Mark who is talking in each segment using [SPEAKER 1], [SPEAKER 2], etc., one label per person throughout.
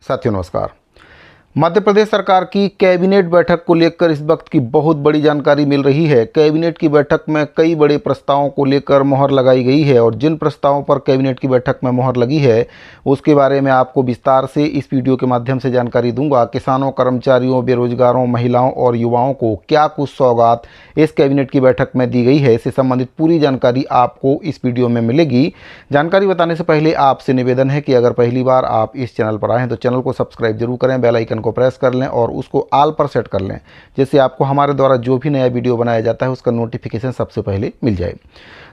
[SPEAKER 1] साथियों नमस्कार। मध्य प्रदेश सरकार की कैबिनेट बैठक को लेकर इस वक्त की बहुत बड़ी जानकारी मिल रही है। कैबिनेट की बैठक में कई बड़े प्रस्तावों को लेकर मोहर लगाई गई है और जिन प्रस्तावों पर कैबिनेट की बैठक में मोहर लगी है उसके बारे में आपको विस्तार से इस वीडियो के माध्यम से जानकारी दूंगा। किसानों, कर्मचारियों, बेरोजगारों, महिलाओं और युवाओं को क्या कुछ सौगात इस कैबिनेट की बैठक में दी गई है, इससे संबंधित पूरी जानकारी आपको इस वीडियो में मिलेगी। जानकारी बताने से पहले आपसे निवेदन है कि अगर पहली बार आप इस चैनल पर आए हैं तो चैनल को सब्सक्राइब जरूर करें, बेल आइकन को प्रेस कर लें और उसको ऑल पर सेट कर लें, जिससे आपको हमारे द्वारा जो भी नया वीडियो बनाया जाता है उसका नोटिफिकेशन सबसे पहले मिल जाए।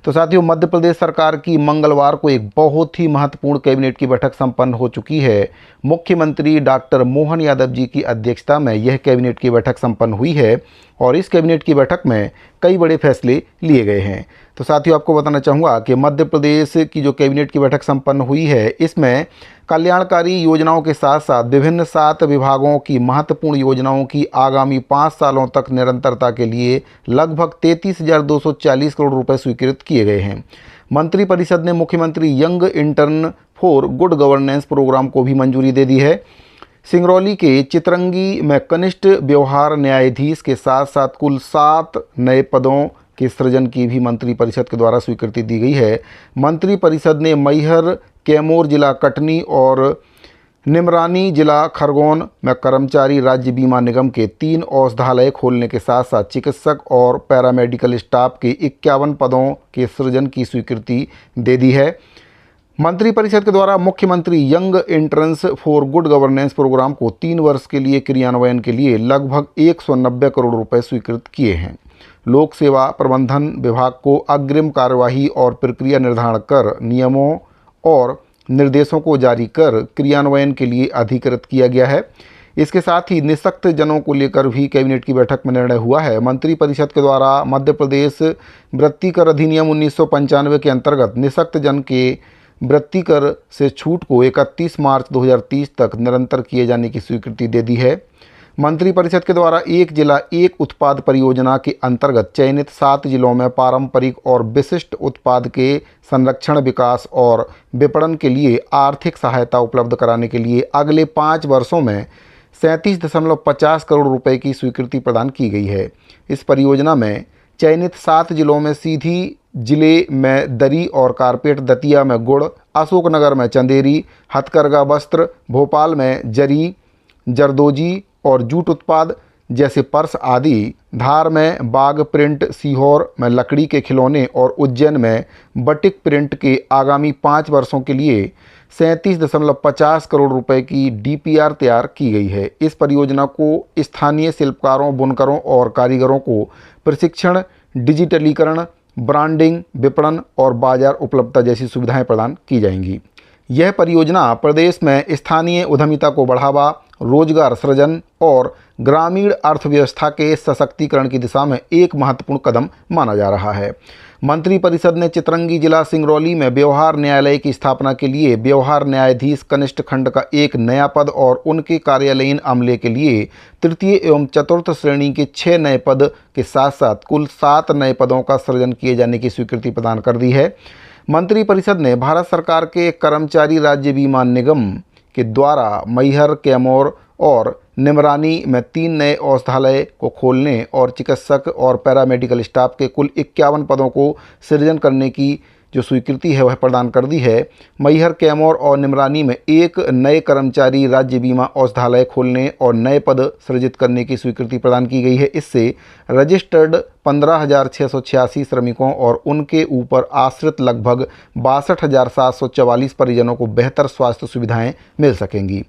[SPEAKER 1] तो साथियों, मध्य प्रदेश सरकार की मंगलवार को एक बहुत ही महत्वपूर्ण कैबिनेट की बैठक संपन्न हो चुकी है। मुख्यमंत्री डॉक्टर मोहन यादव जी की अध्यक्षता में यह कैबिनेट की बैठक संपन्न हुई है और इस कैबिनेट की बैठक में कई बड़े फैसले लिए गए हैं। तो साथियों, आपको बताना चाहूँगा कि मध्य प्रदेश की जो कैबिनेट की बैठक संपन्न हुई है इसमें कल्याणकारी योजनाओं के साथ साथ विभिन्न 7 विभागों की महत्वपूर्ण योजनाओं की आगामी 5 सालों तक निरंतरता के लिए लगभग 33,240 करोड़ रुपए स्वीकृत किए गए हैं। मंत्रिपरिषद ने मुख्यमंत्री young intern for good governance programme को भी मंजूरी दे दी है। सिंगरौली के चितरंगी में कनिष्ठ व्यवहार न्यायाधीश के साथ साथ कुल 7 नए पदों के सृजन की भी मंत्रिपरिषद के द्वारा स्वीकृति दी गई है। मंत्रिपरिषद ने मैहर, कैमूर जिला कटनी और निमरानी जिला खरगोन में कर्मचारी राज्य बीमा निगम के 3 औषधालय खोलने के साथ साथ चिकित्सक और पैरामेडिकल स्टाफ के 51 पदों के सृजन की स्वीकृति दे दी है। मंत्रिपरिषद के द्वारा मुख्यमंत्री young entrance for good governance programme को 3 वर्ष के लिए क्रियान्वयन के लिए लगभग 190 करोड़ रुपए स्वीकृत किए हैं। लोक सेवा प्रबंधन विभाग को अग्रिम कार्यवाही और प्रक्रिया निर्धारण कर नियमों और निर्देशों को जारी कर क्रियान्वयन के लिए अधिकृत किया गया है। इसके साथ ही निःशक्त जनों को लेकर भी कैबिनेट की बैठक में निर्णय हुआ है। मंत्रिपरिषद के द्वारा मध्य प्रदेश वृत्ति कर अधिनियम 1995 के अंतर्गत निःशक्त जन के वृत्ति कर से छूट को 31 मार्च 2030 तक निरंतर किए जाने की स्वीकृति दे दी है। मंत्रिपरिषद के द्वारा एक जिला एक उत्पाद परियोजना के अंतर्गत चयनित 7 जिलों में पारंपरिक और विशिष्ट उत्पाद के संरक्षण, विकास और विपणन के लिए आर्थिक सहायता उपलब्ध कराने के लिए अगले 5 वर्षों में 37.50 करोड़ रुपए की स्वीकृति प्रदान की गई है। इस परियोजना में चयनित 7 जिलों में सीधी जिले में दरी और कारपेट, दतिया में गुड़, अशोकनगर में चंदेरी, हथकरघा वस्त्र, भोपाल में जरी, जरदोजी और जूट उत्पाद जैसे पर्स आदि, धार में बाग प्रिंट, सीहोर में लकड़ी के खिलौने और उज्जैन में बटिक प्रिंट के आगामी 5 वर्षों के लिए 37.50 करोड़ रुपए की डीपीआर तैयार की गई है। इस परियोजना को स्थानीय शिल्पकारों, बुनकरों और कारीगरों को प्रशिक्षण, डिजिटलीकरण, ब्रांडिंग, विपणन और बाजार उपलब्धता जैसी सुविधाएं प्रदान की जाएंगी। यह परियोजना प्रदेश में स्थानीय उद्यमिता को बढ़ावा, रोजगार सृजन और ग्रामीण अर्थव्यवस्था के सशक्तिकरण की दिशा में एक महत्वपूर्ण कदम माना जा रहा है। मंत्रिपरिषद ने चितरंगी जिला सिंगरौली में व्यवहार न्यायालय की स्थापना के लिए व्यवहार न्यायाधीश कनिष्ठ खंड का एक नया पद और उनके कार्यालयीन अमले के लिए तृतीय एवं चतुर्थ श्रेणी के 6 नए पद के साथ साथ कुल 7 नए पदों का सृजन किए जाने की स्वीकृति प्रदान कर दी है। मंत्रिपरिषद ने भारत सरकार के कर्मचारी राज्य बीमा निगम के द्वारा मैहर, कैमूर और निमरानी में 3 नए औषधालय को खोलने और चिकित्सक और पैरामेडिकल स्टाफ के कुल 51 पदों को सृजन करने की जो स्वीकृति है वह प्रदान कर दी है। मैहर, कैमूर और निमरानी में 1 नए कर्मचारी राज्य बीमा औषधालय खोलने और नए पद सृजित करने की स्वीकृति प्रदान की गई है। इससे रजिस्टर्ड 15,686 श्रमिकों और उनके ऊपर आश्रित लगभग 62,744 परिजनों को बेहतर स्वास्थ्य सुविधाएं मिल सकेंगी।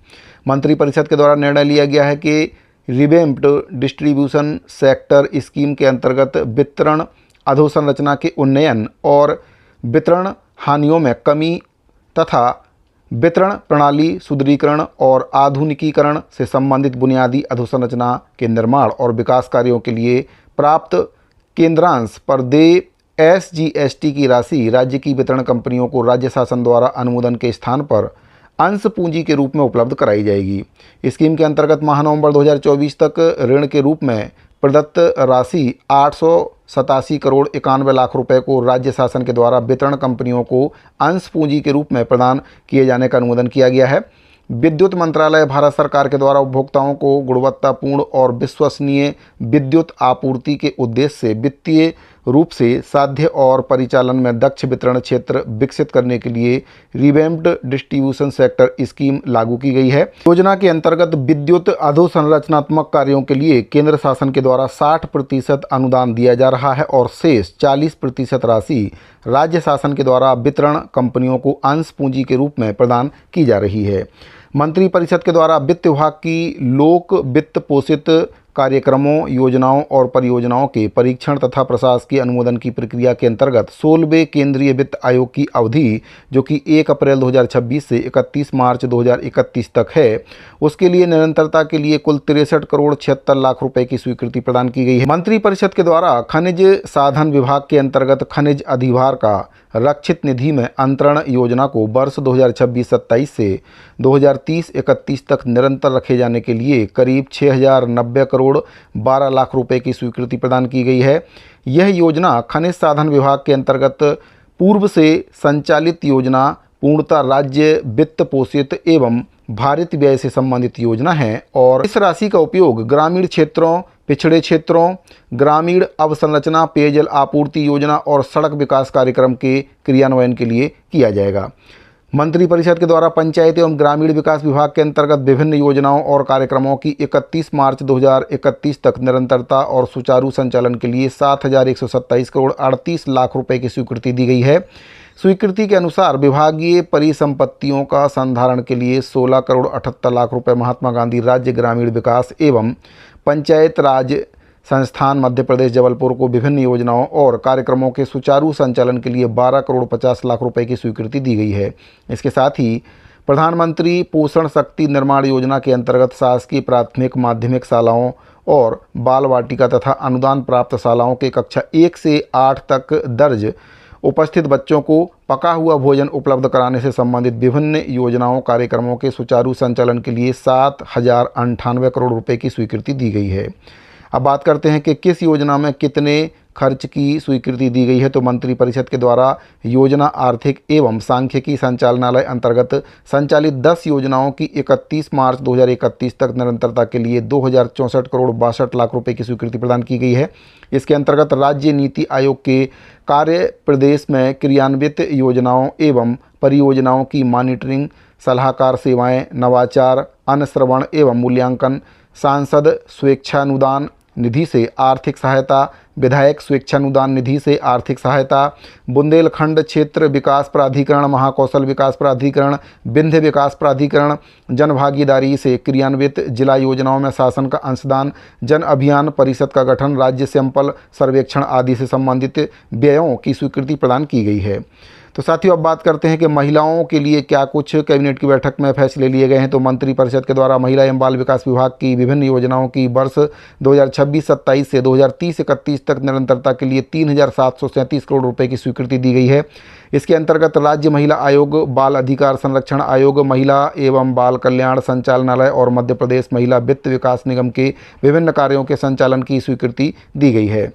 [SPEAKER 1] मंत्रिपरिषद के द्वारा निर्णय लिया गया है कि रिवेम्प्ड डिस्ट्रीब्यूशन सेक्टर स्कीम के अंतर्गत वितरण अधोसंरचना के उन्नयन और वितरण हानियों में कमी तथा वितरण प्रणाली सुदृढ़ीकरण और आधुनिकीकरण से संबंधित बुनियादी अधोसंरचना के निर्माण और विकास कार्यों के लिए प्राप्त केंद्रांश पर देय SGST की राशि राज्य की वितरण कंपनियों को राज्य शासन द्वारा अनुमोदन के स्थान पर अंश पूंजी के रूप में उपलब्ध कराई जाएगी। स्कीम के अंतर्गत माह नवंबर 2024 तक ऋण के रूप में प्रदत्त राशि 887 करोड़ 91 लाख रुपए को राज्य शासन के द्वारा वितरण कंपनियों को अंश पूंजी के रूप में प्रदान किए जाने का अनुमोदन किया गया है। विद्युत मंत्रालय भारत सरकार के द्वारा उपभोक्ताओं को गुणवत्तापूर्ण और विश्वसनीय विद्युत आपूर्ति के उद्देश्य से वित्तीय रूप से साध्य और परिचालन में दक्ष वितरण क्षेत्र विकसित करने के लिए रिवैम्प्ड डिस्ट्रीब्यूशन सेक्टर स्कीम लागू की गई है। योजना के अंतर्गत विद्युत अधोसंरचनात्मक कार्यों के लिए केंद्र शासन के द्वारा 60% अनुदान दिया जा रहा है और शेष 40% राशि राज्य शासन के द्वारा वितरण कंपनियों को अंश पूंजी के रूप में प्रदान की जा रही है। मंत्रिपरिषद के द्वारा वित्त विभाग की लोक वित्त पोषित कार्यक्रमों, योजनाओं और परियोजनाओं के परीक्षण तथा प्रशासकीय अनुमोदन की प्रक्रिया के अंतर्गत 16वें केंद्रीय वित्त आयोग की अवधि, जो कि 1 अप्रैल 2026 से 31 मार्च 2031 तक है, उसके लिए निरंतरता के लिए कुल 63 करोड़ 76 लाख रुपए की स्वीकृति प्रदान की गई है। मंत्रिपरिषद के द्वारा खनिज साधन विभाग के अंतर्गत खनिज अधिभार का रक्षित निधि में अंतरण योजना को वर्ष 2026-27 से 2030-31 तक निरंतर रखे जाने के लिए करीब 6090 करोड़ 12 लाख रुपए की स्वीकृति प्रदान की गई है। यह योजना खनिज साधन विभाग के अंतर्गत पूर्व से संचालित योजना पूर्णतः राज्य वित्त पोषित एवं भारित व्यय से संबंधित योजना है और इस राशि का उपयोग ग्रामीण क्षेत्रों, पिछड़े क्षेत्रों, ग्रामीण अवसंरचना, पेयजल आपूर्ति योजना और सड़क विकास कार्यक्रम के क्रियान्वयन के लिए किया जाएगा। मंत्रिपरिषद के द्वारा पंचायत एवं ग्रामीण विकास विभाग के अंतर्गत विभिन्न योजनाओं और कार्यक्रमों की 31 मार्च 2031 तक निरंतरता और सुचारू संचालन के लिए 7127 करोड़ 38 लाख रुपए की स्वीकृति दी गई है। स्वीकृति के अनुसार विभागीय परिसंपत्तियों का संधारण के लिए 16 करोड़ 78 लाख रुपए महात्मा गांधी राज्य ग्रामीण विकास एवं पंचायत राज संस्थान मध्य प्रदेश जबलपुर को विभिन्न योजनाओं और कार्यक्रमों के सुचारू संचालन के लिए 12 करोड़ 50 लाख रुपए की स्वीकृति दी गई है। इसके साथ ही प्रधानमंत्री पोषण शक्ति निर्माण योजना के अंतर्गत शासकीय प्राथमिक माध्यमिक शालाओं और बाल वाटिका तथा अनुदान प्राप्त शालाओं के कक्षा 1 से 8 तक दर्ज उपस्थित बच्चों को पका हुआ भोजन उपलब्ध कराने से संबंधित विभिन्न योजनाओं कार्यक्रमों के सुचारू संचालन के लिए 7098 करोड़ रुपए की स्वीकृति दी गई है। अब बात करते हैं कि किस योजना में कितने खर्च की स्वीकृति दी गई है। तो मंत्रिपरिषद के द्वारा योजना आर्थिक एवं सांख्यिकी संचालनालय अंतर्गत संचालित 10 योजनाओं की 31 मार्च 2031 तक निरंतरता के लिए 2064 करोड़ 62 लाख रुपए की स्वीकृति प्रदान की गई है। इसके अंतर्गत राज्य नीति आयोग के कार्य प्रदेश में क्रियान्वित योजनाओं एवं परियोजनाओं की मॉनिटरिंग, सलाहकार सेवाएं, नवाचार, अनुश्रवण एवं मूल्यांकन, सांसद स्वेच्छानुदान निधि से आर्थिक सहायता, विधायक स्वेच्छानुदान निधि से आर्थिक सहायता, बुंदेलखंड क्षेत्र विकास प्राधिकरण, महाकौशल विकास प्राधिकरण, विंध्य विकास प्राधिकरण, जन भागीदारी से क्रियान्वित जिला योजनाओं में शासन का अंशदान, जन अभियान परिषद का गठन, राज्य सैंपल सर्वेक्षण आदि से संबंधित व्ययों की स्वीकृति प्रदान की गई है। तो साथियों, अब बात करते हैं कि महिलाओं के लिए क्या कुछ कैबिनेट की बैठक में फैसले लिए गए हैं। तो मंत्रिपरिषद के द्वारा महिला एवं बाल विकास विभाग की विभिन्न योजनाओं की वर्ष 2026-27 से 2030-31 तक निरंतरता के लिए 3737 करोड़ रुपए की स्वीकृति दी गई है। इसके अंतर्गत राज्य महिला आयोग, बाल अधिकार संरक्षण आयोग, महिला एवं बाल कल्याण संचालनालय और मध्य प्रदेश महिला वित्त विकास निगम के विभिन्न कार्यों के संचालन की स्वीकृति दी गई है।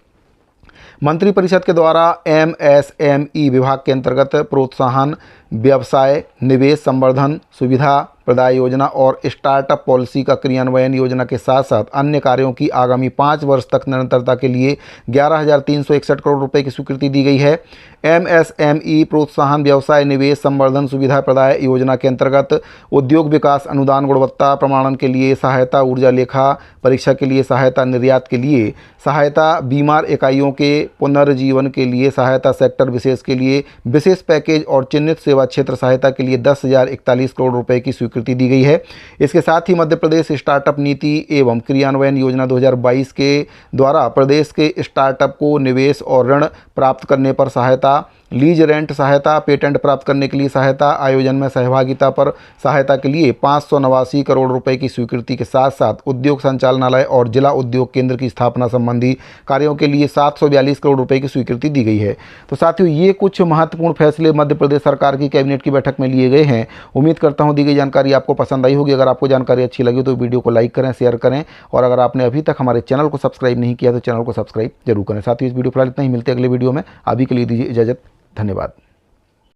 [SPEAKER 1] मंत्रिपरिषद के द्वारा MSME विभाग के अंतर्गत प्रोत्साहन, व्यवसाय, निवेश संवर्धन, सुविधा प्रदाय योजना और स्टार्टअप पॉलिसी का क्रियान्वयन योजना के साथ साथ अन्य कार्यों की आगामी 5 वर्ष तक निरंतरता के लिए 11,361 करोड़ रुपए की स्वीकृति दी गई है। MSME प्रोत्साहन, व्यवसाय, निवेश संवर्धन, सुविधा प्रदाय योजना के अंतर्गत उद्योग विकास अनुदान, गुणवत्ता प्रमाणन के लिए सहायता, ऊर्जा लेखा परीक्षा के लिए सहायता, निर्यात के लिए सहायता, बीमार इकाइयों के पुनर्जीवन के लिए सहायता, सेक्टर विशेष के लिए विशेष पैकेज और चिन्हित सेवा क्षेत्र सहायता के लिए 10,041 करोड़ रुपए की स्वीकृति दी गई है। इसके साथ ही मध्य प्रदेश स्टार्टअप नीति एवं क्रियान्वयन योजना 2022 के द्वारा प्रदेश के स्टार्टअप को निवेश और ऋण प्राप्त करने पर सहायता, लीज रेंट सहायता, पेटेंट प्राप्त करने के लिए सहायता, आयोजन में सहभागिता पर सहायता के लिए 589 करोड़ रुपए की स्वीकृति के साथ साथ उद्योग संचालनालय और जिला उद्योग केंद्र की स्थापना संबंधी कार्यों के लिए 742 करोड़ रुपए की स्वीकृति दी गई है। तो साथियों, ये कुछ महत्वपूर्ण फैसले मध्य प्रदेश सरकार की कैबिनेट की बैठक में लिए गए हैं। उम्मीद करता हूँ दी गई जानकारी आपको पसंद आई होगी। अगर आपको जानकारी अच्छी लगी तो वीडियो को लाइक करें, शेयर करें और अगर आपने अभी तक हमारे चैनल को सब्सक्राइब नहीं किया तो चैनल को सब्सक्राइब जरूर करें। साथ ही इस वीडियो फिलहाल इतना ही, मिलते हैं अगले वीडियो में। अभी के लिए दीजिए इजाजत। धन्यवाद।